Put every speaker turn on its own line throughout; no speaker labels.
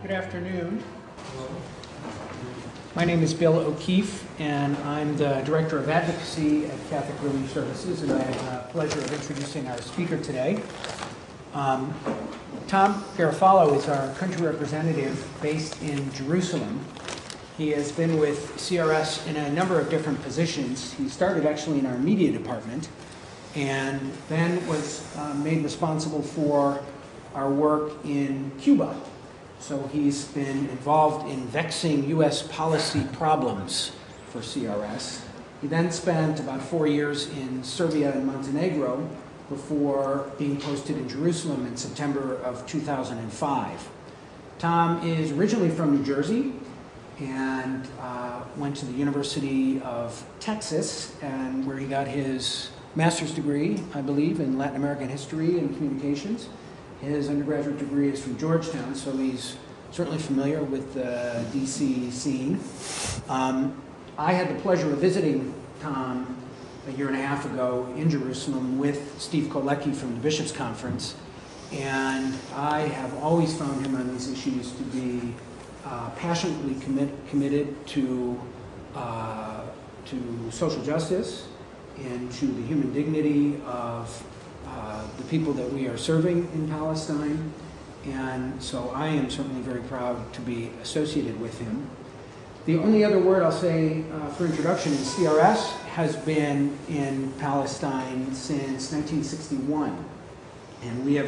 Good afternoon. My name is Bill O'Keefe, and I'm the Director of Advocacy at Catholic Relief Services, and I have the pleasure of introducing our speaker today. Tom Garofalo is our country representative based in Jerusalem. He has been with CRS in a number of different positions. He started actually in our media department, and then was made responsible for our work in Cuba. So he's been involved in vexing U.S. policy problems for CRS. He then spent about 4 years in Serbia and Montenegro before being posted in Jerusalem in September of 2005. Tom is originally from New Jersey and went to the University of Texas, and where he got his master's degree, I believe, in Latin American history and communications. His undergraduate degree is from Georgetown, so he's certainly familiar with the DC scene. I had the pleasure of visiting Tom a year and a half ago in Jerusalem with Steve Kolecki from the Bishops' Conference, and I have always found him on these issues to be passionately committed to social justice and to the human dignity of the people that we are serving in Palestine, and so I am certainly very proud to be associated with him. The only other word I'll say for introduction is CRS has been in Palestine since 1961, and we have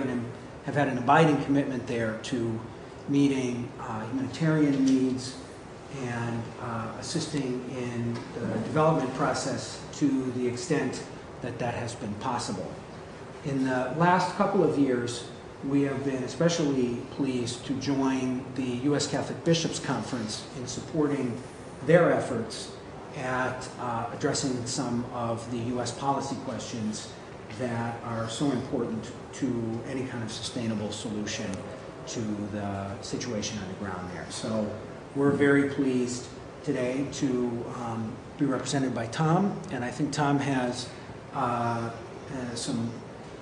had an abiding commitment there to meeting humanitarian needs and assisting in the development process to the extent that that has been possible. In the last couple of years, we have been especially pleased to join the U.S. Catholic Bishops' Conference in supporting their efforts at addressing some of the U.S. policy questions that are so important to any kind of sustainable solution to the situation on the ground there. So we're very pleased today to be represented by Tom, and I think Tom has some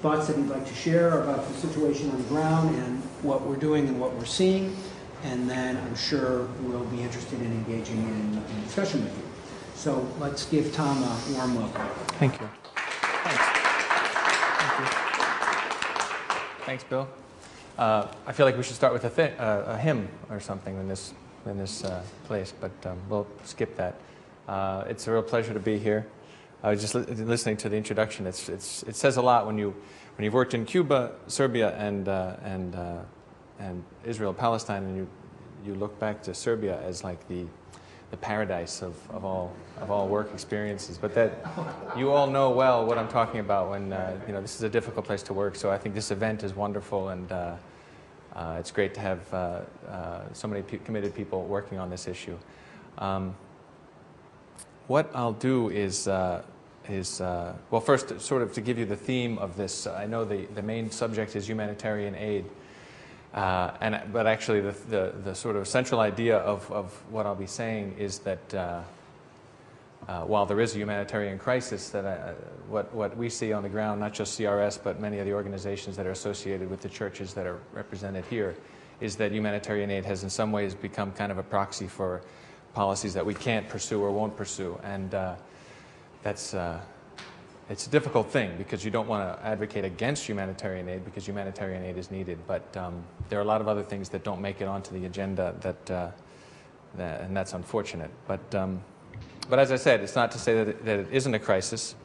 thoughts that he'd like to share about the situation on the ground and what we're doing and what we're seeing, and then I'm sure we'll be interested in engaging in discussion with you. So let's give Tom a warm welcome.
Thank you. Thanks. Thank you. Thanks, Bill. I feel like we should start with a hymn or something in this place, but we'll skip that. It's a real pleasure to be here. I was just listening to the introduction. It says a lot when you've worked in Cuba, Serbia, and Israel, Palestine, and you look back to Serbia as like the paradise of all work experiences. But that you all know well what I'm talking about when this is a difficult place to work. So I think this event is wonderful, and it's great to have so many committed people working on this issue. What I'll do is well, first, sort of to give you the theme of this. I know the main subject is humanitarian aid, but actually the sort of central idea of what I'll be saying is that while there is a humanitarian crisis, that what we see on the ground, not just CRS, but many of the organizations that are associated with the churches that are represented here, is that humanitarian aid has in some ways become kind of a proxy for policies that we can't pursue or won't pursue, and it's a difficult thing because you don't want to advocate against humanitarian aid because humanitarian aid is needed, but there are a lot of other things that don't make it onto the agenda and that's unfortunate. But as I said, it's not to say that it isn't a crisis.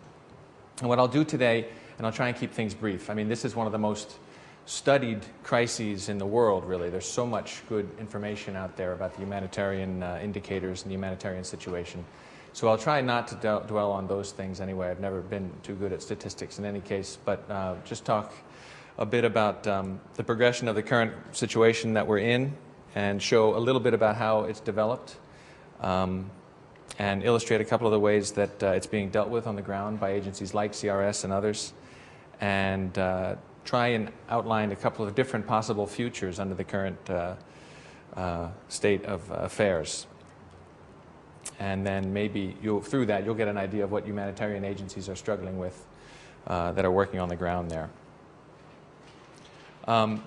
And what I'll do today, and I'll try and keep things brief. I mean, this is one of the most studied crises in the world, really. There's so much good information out there about the humanitarian indicators and the humanitarian situation. So I'll try not to dwell on those things anyway. I've never been too good at statistics in any case, but just talk a bit about the progression of the current situation that we're in and show a little bit about how it's developed and illustrate a couple of the ways that it's being dealt with on the ground by agencies like CRS and others, and try and outline a couple of different possible futures under the current state of affairs. And then maybe through that you'll get an idea of what humanitarian agencies are struggling with that are working on the ground there.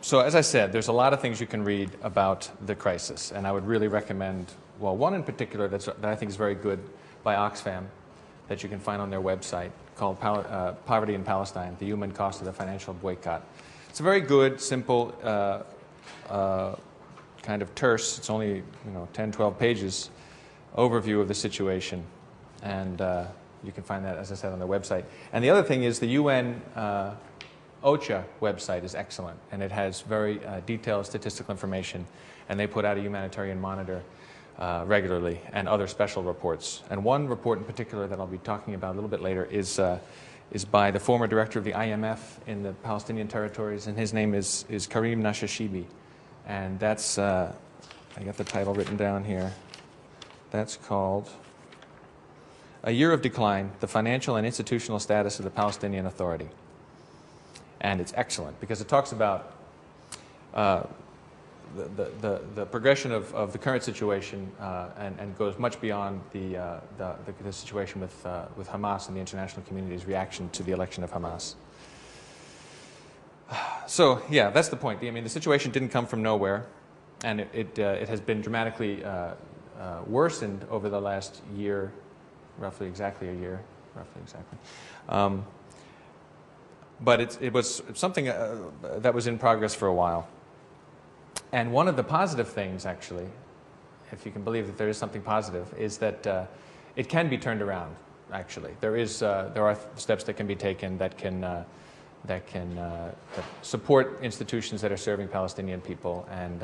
So as I said, there's a lot of things you can read about the crisis, and I would really recommend, well, one in particular that I think is very good by Oxfam that you can find on their website called Poverty in Palestine, the Human Cost of the Financial Boycott. It's a very good, simple, kind of terse, it's only 10, 12 pages, overview of the situation, and you can find that, as I said, on their website. And the other thing is the UN OCHA website is excellent, and it has very detailed statistical information, and they put out a humanitarian monitor regularly and other special reports. And one report in particular that I'll be talking about a little bit later is by the former director of the IMF in the Palestinian territories, and his name is Karim Nashashibi. And that's, I got the title written down here, that's called A Year of Decline, the Financial and Institutional Status of the Palestinian Authority. And it's excellent because it talks about the progression of the current situation and goes much beyond the situation with Hamas and the international community's reaction to the election of Hamas. So yeah, that's the point. I mean, the situation didn't come from nowhere, and it has been dramatically worsened over the last year, roughly exactly a year, but it was something that was in progress for a while. And one of the positive things, actually, if you can believe that there is something positive, is that it can be turned around. Actually, there are steps that can be taken that can support institutions that are serving Palestinian people, and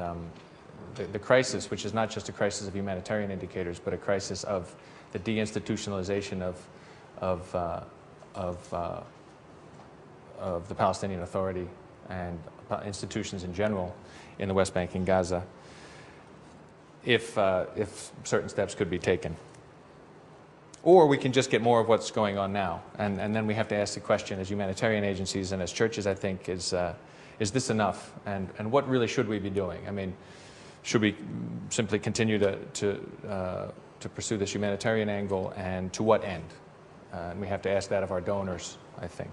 the crisis, which is not just a crisis of humanitarian indicators, but a crisis of the deinstitutionalization of the Palestinian Authority and institutions in general in the West Bank and Gaza, if certain steps could be taken. Or we can just get more of what's going on now, and then we have to ask the question as humanitarian agencies and as churches, I think, is this enough? And what really should we be doing? I mean, should we simply continue to pursue this humanitarian angle, and to what end? And we have to ask that of our donors, I think.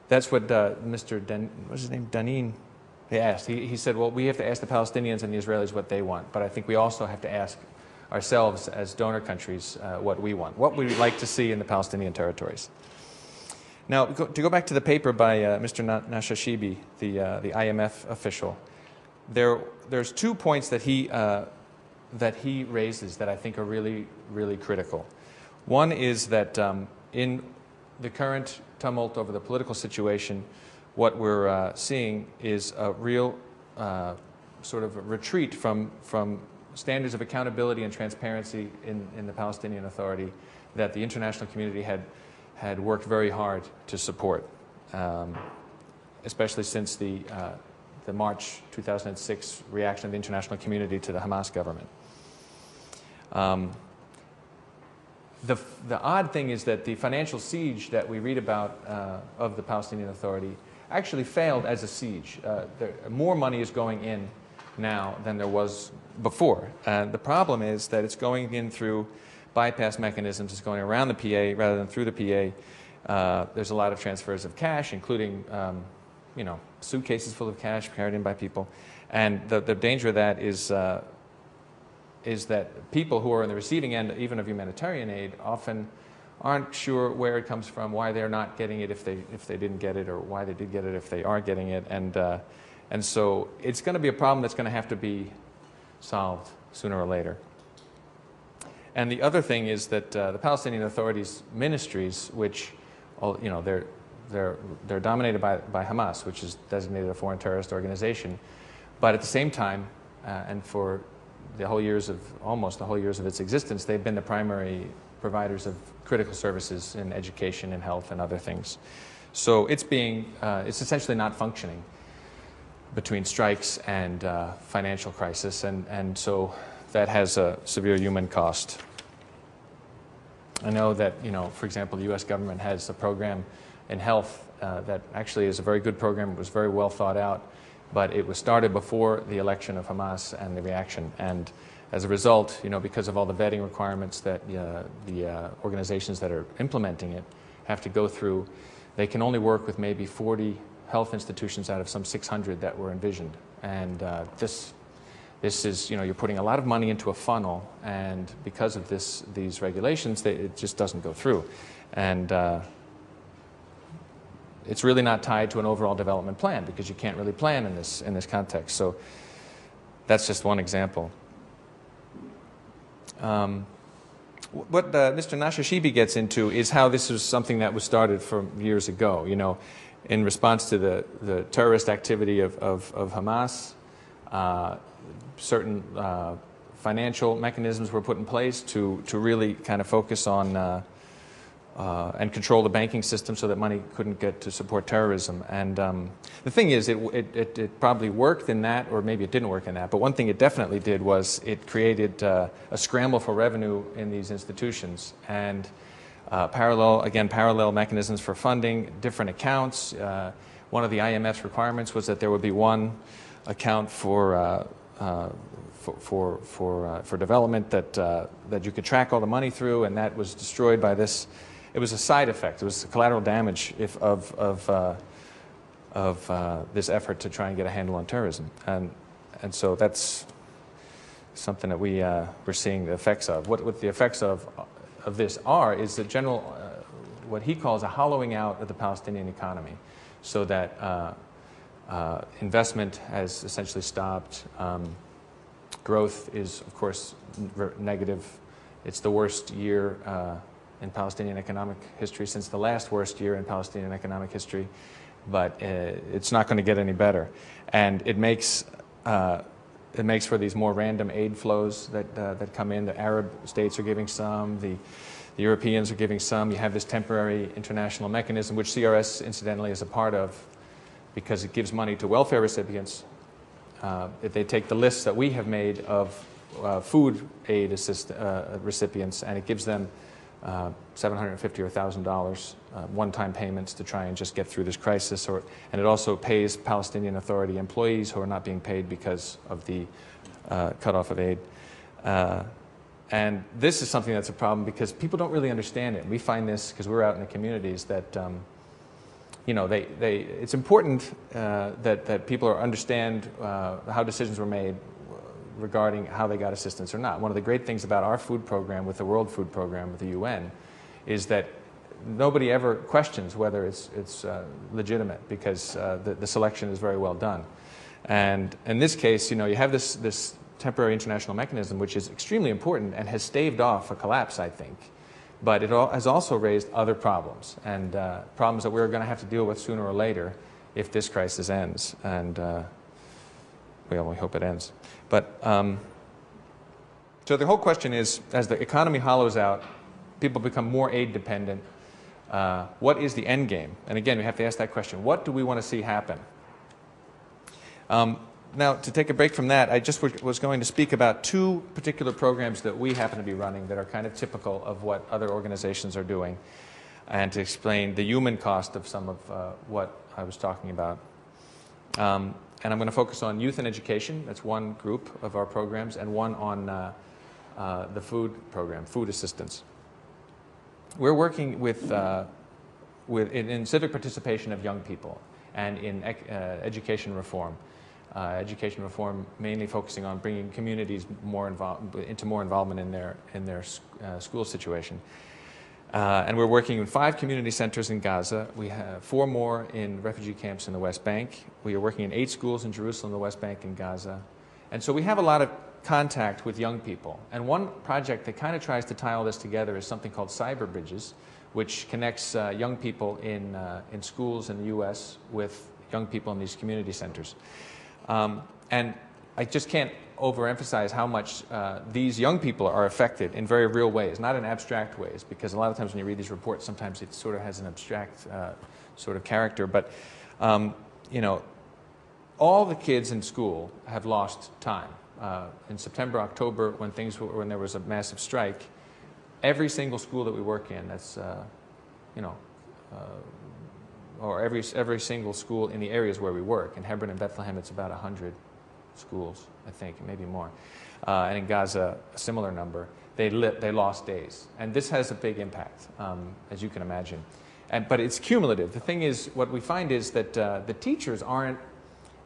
That's what Mr. What's his name? Danin, he asked. He said, well, we have to ask the Palestinians and the Israelis what they want, but I think we also have to ask ourselves as donor countries what we want, what we would like to see in the Palestinian territories. Now, to go back to the paper by Mr. Nashashibi, the IMF official, there's 2 points that he raises that I think are really, really critical. One is that in the current tumult over the political situation, what we're seeing is a real sort of a retreat from standards of accountability and transparency in the Palestinian Authority that the international community had worked very hard to support, especially since the March 2006 reaction of the international community to the Hamas government. The odd thing is that the financial siege that we read about of the Palestinian Authority actually failed as a siege. More money is going in now than there was before. The problem is that it's going in through bypass mechanisms. It's going around the PA rather than through the PA. There's a lot of transfers of cash, including suitcases full of cash carried in by people. And the danger of that is that people who are on the receiving end, even of humanitarian aid, often aren't sure where it comes from, why they're not getting it if they didn't get it, or why they did get it if they are getting it. And so it's going to be a problem that's going to have to be solved sooner or later. And the other thing is that the Palestinian Authority's ministries, which, they're dominated by Hamas, which is designated a foreign terrorist organization, but at the same time, and for almost the whole years of its existence, they've been the primary providers of critical services in education and health and other things. So it's essentially not functioning between strikes and financial crisis, and so that has a severe human cost. I know that, for example, the U.S. government has a program in health that actually is a very good program. It was very well thought out, but it was started before the election of Hamas and the reaction. And as a result, because of all the vetting requirements that the organizations that are implementing it have to go through, they can only work with maybe 40 health institutions out of some 600 that were envisioned. And this is, you're putting a lot of money into a funnel, and because of these regulations, it just doesn't go through. And it's really not tied to an overall development plan, because you can't really plan in this context. So that's just one example. What Mr. Nashashibi gets into is how this was something that was started from years ago, in response to the terrorist activity of Hamas. Certain financial mechanisms were put in place to really kind of focus on and control the banking system so that money couldn't get to support terrorism. And the thing is, it probably worked in that, or maybe it didn't work in that, but one thing it definitely did was it created a scramble for revenue in these institutions, and parallel mechanisms for funding, different accounts. One of the IMF's requirements was that there would be one account for development that you could track all the money through, and that was destroyed by this. It was a side effect. It was collateral damage of this effort to try and get a handle on terrorism, and so that's something that we're seeing the effects of. What the effects of this is the general, what he calls a hollowing out of the Palestinian economy, so that investment has essentially stopped. Growth is, of course, negative. It's the worst year in Palestinian economic history since the last worst year in Palestinian economic history, but it's not going to get any better. And it makes for these more random aid flows that come in. The Arab states are giving some, the Europeans are giving some. You have this temporary international mechanism, which CRS incidentally is a part of, because it gives money to welfare recipients. If they take the lists that we have made of food aid recipients, and it gives them $750 or $1,000 one-time payments to try and just get through this crisis, and it also pays Palestinian Authority employees who are not being paid because of the cutoff of aid. And this is something that's a problem because people don't really understand it. We find this because we're out in the communities that it's important that people understand how decisions were made regarding how they got assistance or not. One of the great things about our food program with the World Food Program with the UN is that nobody ever questions whether it's legitimate, because the selection is very well done. And in this case, you have this temporary international mechanism, which is extremely important and has staved off a collapse, I think. But it has also raised other problems, and problems that we're going to have to deal with sooner or later if this crisis ends. And we hope it ends. But so the whole question is, as the economy hollows out, people become more aid dependent. What is the end game? And again, we have to ask that question. What do we want to see happen? Now, to take a break from that, I just was going to speak about two particular programs that we happen to be running that are kind of typical of what other organizations are doing, and to explain the human cost of some of what I was talking about. And I'm going to focus on youth and education. That's one group of our programs, and one on the food program, food assistance. We're working in civic participation of young people and in education reform. Education reform mainly focusing on bringing communities into more involvement in their school situation. And we're working in 5 community centers in Gaza. We have 4 more in refugee camps in the West Bank. We are working in 8 schools in Jerusalem, the West Bank, and Gaza. And so we have a lot of contact with young people. And one project that kind of tries to tie all this together is something called Cyber Bridges, which connects young people in schools in the U.S. with young people in these community centers. And I just can't overemphasize how much these young people are affected in very real ways, not in abstract ways, because a lot of times when you read these reports, sometimes it sort of has an abstract sort of character. But, all the kids in school have lost time. In September, October, when there was a massive strike, every single school that we work in, that's, or every single school in the areas where we work. In Hebron and Bethlehem, it's about 100 schools, I think, maybe more. And in Gaza, a similar number. They lost days. And this has a big impact, as you can imagine. But it's cumulative. The thing is, what we find is that the teachers aren't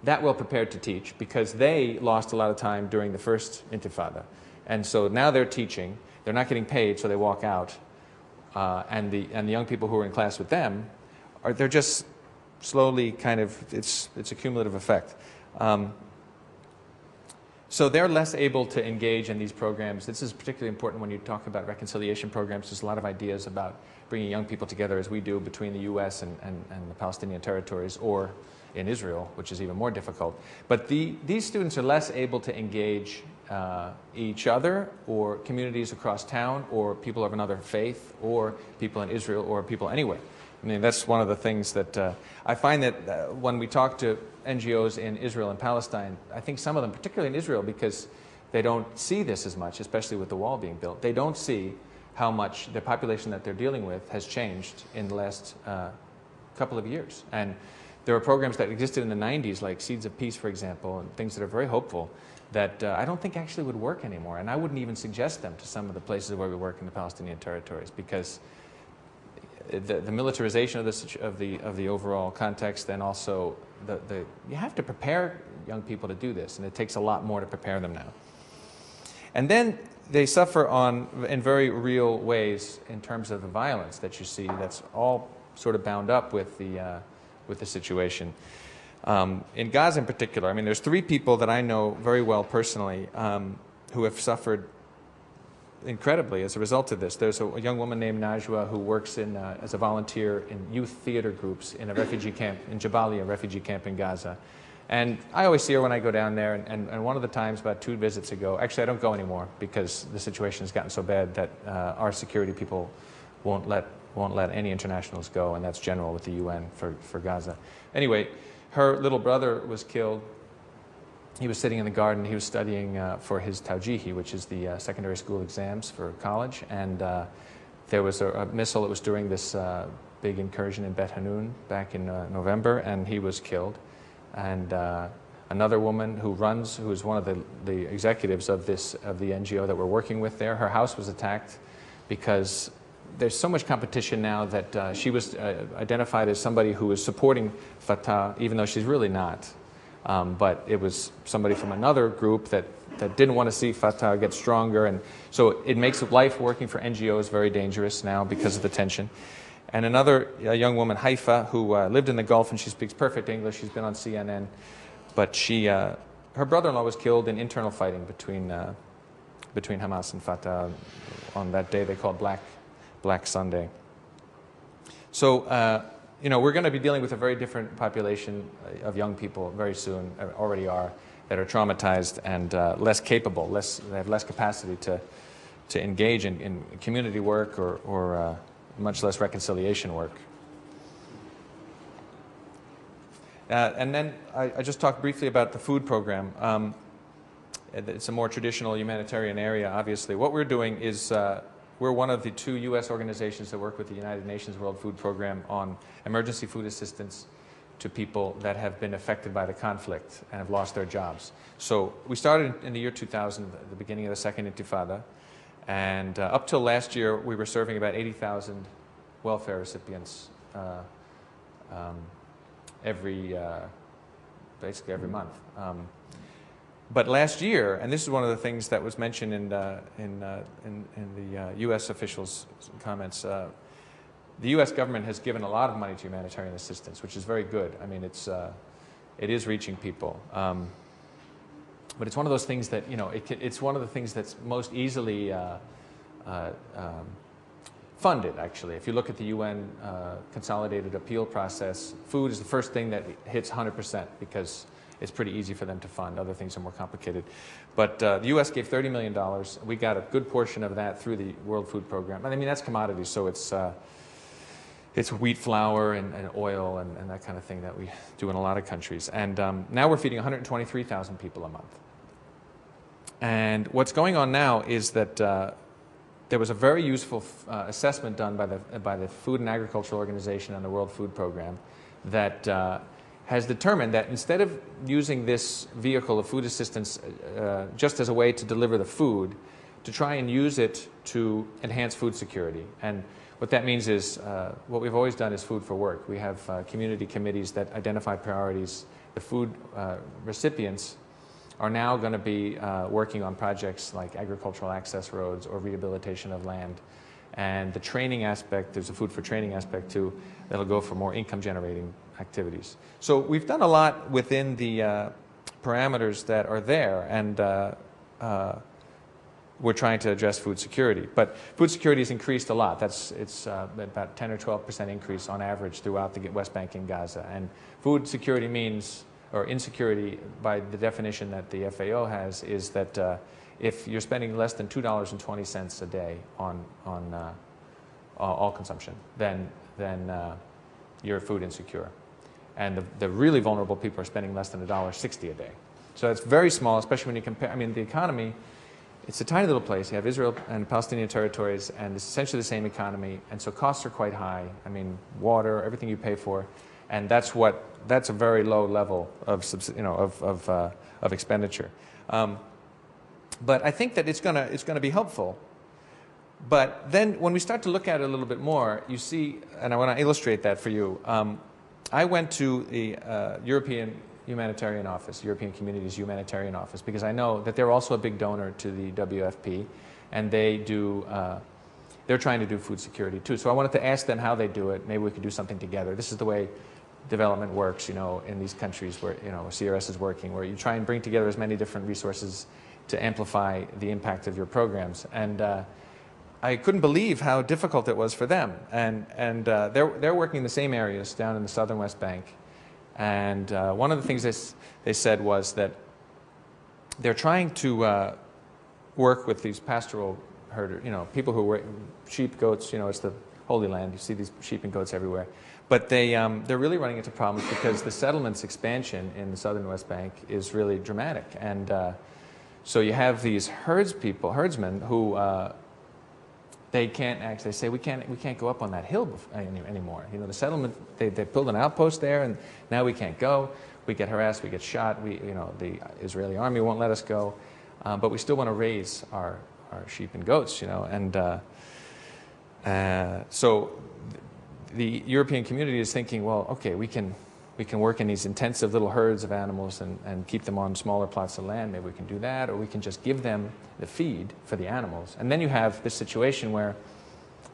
that well prepared to teach because they lost a lot of time during the first Intifada. And so now they're teaching. They're not getting paid, so they walk out. And the young people who are in class with them, they're just slowly kind of, it's a cumulative effect. So they're less able to engage in these programs. This is particularly important when you talk about reconciliation programs. There's a lot of ideas about bringing young people together, as we do, between the U.S. and the Palestinian territories, or in Israel, which is even more difficult. But these students are less able to engage each other, or communities across town, or people of another faith, or people in Israel, or people anywhere. I mean, that's one of the things that I find that when we talk to NGOs in Israel and Palestine, I think some of them, particularly in Israel, because they don't see this as much, especially with the wall being built, they don't see how much the population that they're dealing with has changed in the last couple of years. And there are programs that existed in the 90s, like Seeds of Peace, for example, and things that are very hopeful, that I don't think actually would work anymore. And I wouldn't even suggest them to some of the places where we work in the Palestinian territories, because the militarization of the overall context, and also you have to prepare young people to do this, and it takes a lot more to prepare them now. And then they suffer in very real ways in terms of the violence that you see. That's all sort of bound up with the situation. In Gaza in particular, I mean, there's 3 people that I know very well personally who have suffered incredibly as a result of this. There's a young woman named Najwa who works as a volunteer in youth theater groups in a refugee camp, in Jabalia, a refugee camp in Gaza. And I always see her when I go down there, and one of the times, about 2 visits ago, actually I don't go anymore because the situation has gotten so bad that our security people won't let any internationals go, and that's general with the UN for Gaza. Anyway, her little brother was killed. He was sitting in the garden. He was studying for his Tawjihi, which is the secondary school exams for college. And there was a missile that was during this big incursion in Bet Hanun back in November, and he was killed. And another woman who is one of the executives of the NGO that we're working with there, her house was attacked because there's so much competition now that she was identified as somebody who was supporting Fatah, even though she's really not. But it was somebody from another group that didn't want to see Fatah get stronger. And so it makes life working for NGOs very dangerous now because of the tension. And another young woman, Haifa, who lived in the Gulf, and she speaks perfect English. She's been on CNN. But her brother-in-law was killed in internal fighting between Hamas and Fatah on that day they called Black Sunday. So, we're going to be dealing with a very different population of young people very soon, already are, that are traumatized and less capable, they have less capacity to engage in community work or much less reconciliation work. And then I just talked briefly about the food program. It's a more traditional humanitarian area, obviously. What we're doing is we're one of the 2 U.S. organizations that work with the United Nations World Food Program on emergency food assistance to people that have been affected by the conflict and have lost their jobs. So we started in the year 2000, at the beginning of the second Intifada, and up till last year we were serving about 80,000 welfare recipients basically every month. But last year, and this is one of the things that was mentioned in the U.S. officials' comments, the U.S. government has given a lot of money to humanitarian assistance, which is very good. I mean, it is reaching people. But it's one of those things that, it's one of the things that's most easily funded, actually. If you look at the UN consolidated appeal process, food is the first thing that hits 100% because it's pretty easy for them to fund. Other things are more complicated. But the U.S. gave $30 million. We got a good portion of that through the World Food Program. I mean, that's commodities, so it's wheat flour and oil and that kind of thing that we do in a lot of countries. And now we're feeding 123,000 people a month. And what's going on now is that there was a very useful assessment done by the Food and Agricultural Organization and the World Food Program that has determined that instead of using this vehicle of food assistance just as a way to deliver the food to try and use it to enhance food security. And what that means is, what we've always done is food for work. We have community committees that identify priorities. The food recipients are now going to be working on projects like agricultural access roads or rehabilitation of land. And the training aspect, there's a food for training aspect too, that'll go for more income generating activities. So we've done a lot within the parameters that are there, and we're trying to address food security. But food security has increased a lot. It's about 10 or 12% increase on average throughout the West Bank and Gaza. And food security means, or insecurity by the definition that the FAO has, is that if you're spending less than $2.20 a day on all consumption, then you're food insecure. And the really vulnerable people are spending less than $1.60 a day. So it's very small, especially when you compare. I mean, the economy, it's a tiny little place. You have Israel and Palestinian territories, and it's essentially the same economy, and so costs are quite high. I mean, water, everything you pay for, and that's a very low level of expenditure. But I think that it's gonna be helpful. But then when we start to look at it a little bit more, you see, and I want to illustrate that for you. I went to the European Humanitarian Office, European Community's Humanitarian Office, because I know that they're also a big donor to the WFP, and they're trying to do food security too. So I wanted to ask them how they do it. Maybe we could do something together. This is the way development works, in these countries where, where CRS is working, where you try and bring together as many different resources to amplify the impact of your programs. And I couldn't believe how difficult it was for them. And they're working in the same areas down in the southern West Bank. And one of the things they said was that they're trying to work with these pastoral herders, people who work sheep, goats. It's the Holy Land. You see these sheep and goats everywhere. But they're really running into problems because the settlements expansion in the southern West Bank is really dramatic. And so you have these herdsmen who they can't actually say, we can't go up on that hill anymore. The settlement, they built an outpost there, and now we can't go. We get harassed, we get shot. The Israeli army won't let us go, but we still want to raise our sheep and goats. So the European community is thinking, well, okay, we can work in these intensive little herds of animals and keep them on smaller plots of land. Maybe we can do that, or we can just give them the feed for the animals. And then you have this situation where,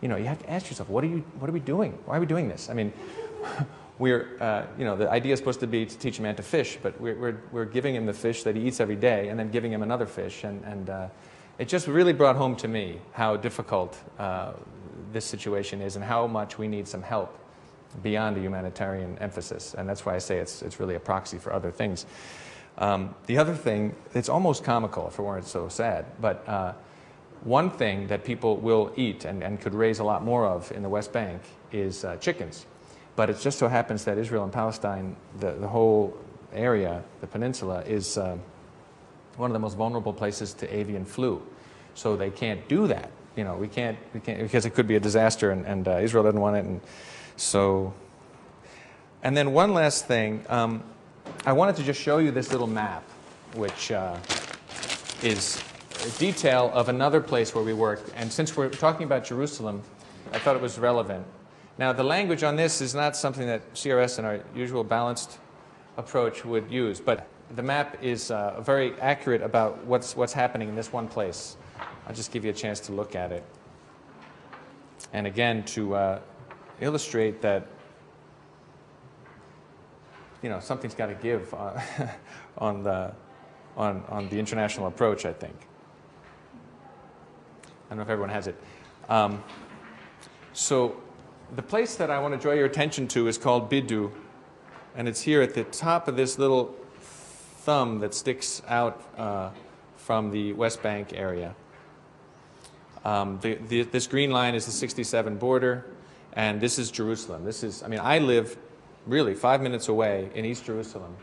you have to ask yourself, what are we doing? Why are we doing this? I mean, the idea is supposed to be to teach a man to fish, but we're giving him the fish that he eats every day, and then giving him another fish, and it just really brought home to me how difficult this situation is, and how much we need some help beyond a humanitarian emphasis. And that's why I say it's really a proxy for other things. The other thing, it's almost comical if it weren't so sad, but one thing that people will eat and could raise a lot more of in the West Bank is chickens. But it just so happens that Israel and Palestine, the whole area, the peninsula, is one of the most vulnerable places to avian flu. So they can't do that. We can't because it could be a disaster, and Israel doesn't want it. And then one last thing, I wanted to just show you this little map, which is a detail of another place where we worked. And since we're talking about Jerusalem, I thought it was relevant. Now, the language on this is not something that CRS and our usual balanced approach would use, but the map is very accurate about what's happening in this one place. I'll just give you a chance to look at it. And again, to illustrate that something's got to give on the international approach, I think. I don't know if everyone has it. So the place that I want to draw your attention to is called Bidu, and it's here at the top of this little thumb that sticks out from the West Bank area. This green line is the 67 border, and this is Jerusalem. I live really 5 minutes away in East Jerusalem,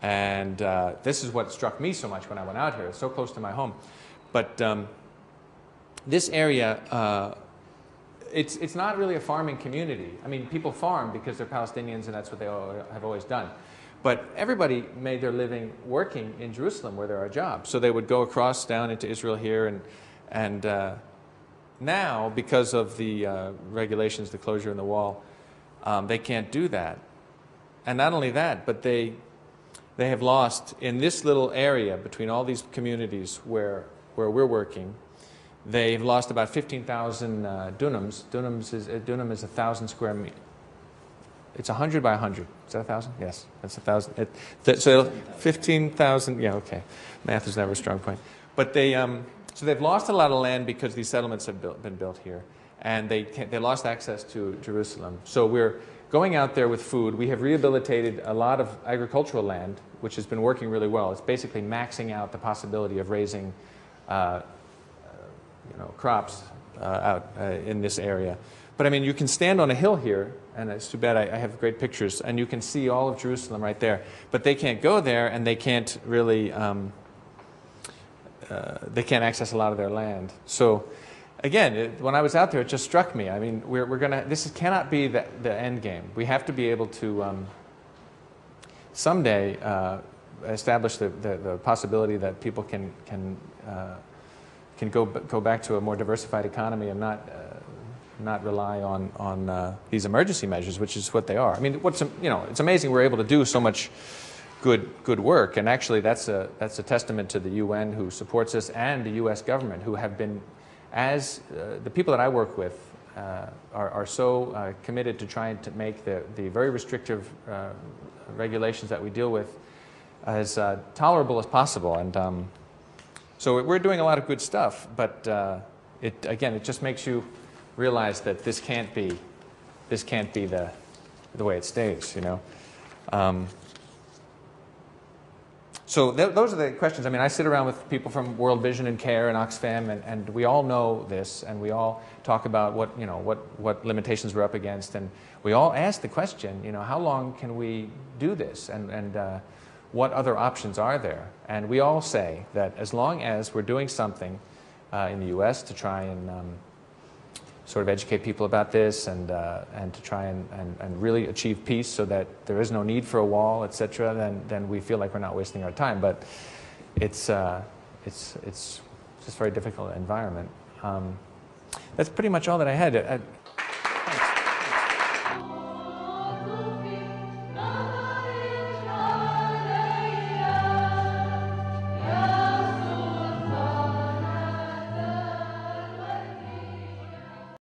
and this is what struck me so much when I went out here. It's so close to my home. But this area, it's not really a farming community. I mean, people farm because they're Palestinians, and that's what they have always done. But everybody made their living working in Jerusalem where there are jobs. So they would go across down into Israel here, And now, because of the regulations, the closure in the wall, they can't do that. And not only that, but they have lost, in this little area between all these communities where we're working, they've lost about 15,000 dunams. A dunam is 1,000 square meters. It's 100 by 100. Is that 1,000? Yes, that's 1,000. So 15,000. Yeah, okay. Math is never a strong point. But so they've lost a lot of land because these settlements have been built here, and they lost access to Jerusalem. So we're going out there with food. We have rehabilitated a lot of agricultural land, which has been working really well. It's basically maxing out the possibility of raising crops out in this area. But I mean, you can stand on a hill here, and it's too bad I have great pictures, and you can see all of Jerusalem right there. But they can't go there, and they can't really they can't access a lot of their land. So again, when I was out there, it just struck me. I mean, this cannot be the end game. We have to be able to someday establish the possibility that people can go back to a more diversified economy and not rely on these emergency measures, which is what they are. I mean, it's amazing we're able to do so much good work, and actually that's a testament to the UN, who supports us, and the U.S. government, who have been, as the people that I work with are so committed to trying to make the very restrictive regulations that we deal with as tolerable as possible. And so we're doing a lot of good stuff, but it just makes you realize that this can't be the way it stays, you know. So those are the questions. I mean, I sit around with people from World Vision and CARE and Oxfam, and we all know this, and we all talk about what limitations we're up against, and we all ask the question, how long can we do this, and what other options are there? And we all say that as long as we're doing something in the U.S. to try and sort of educate people about this, and to try and really achieve peace so that there is no need for a wall, etc., then we feel like we're not wasting our time. But it's just a very difficult environment. That's pretty much all that I had.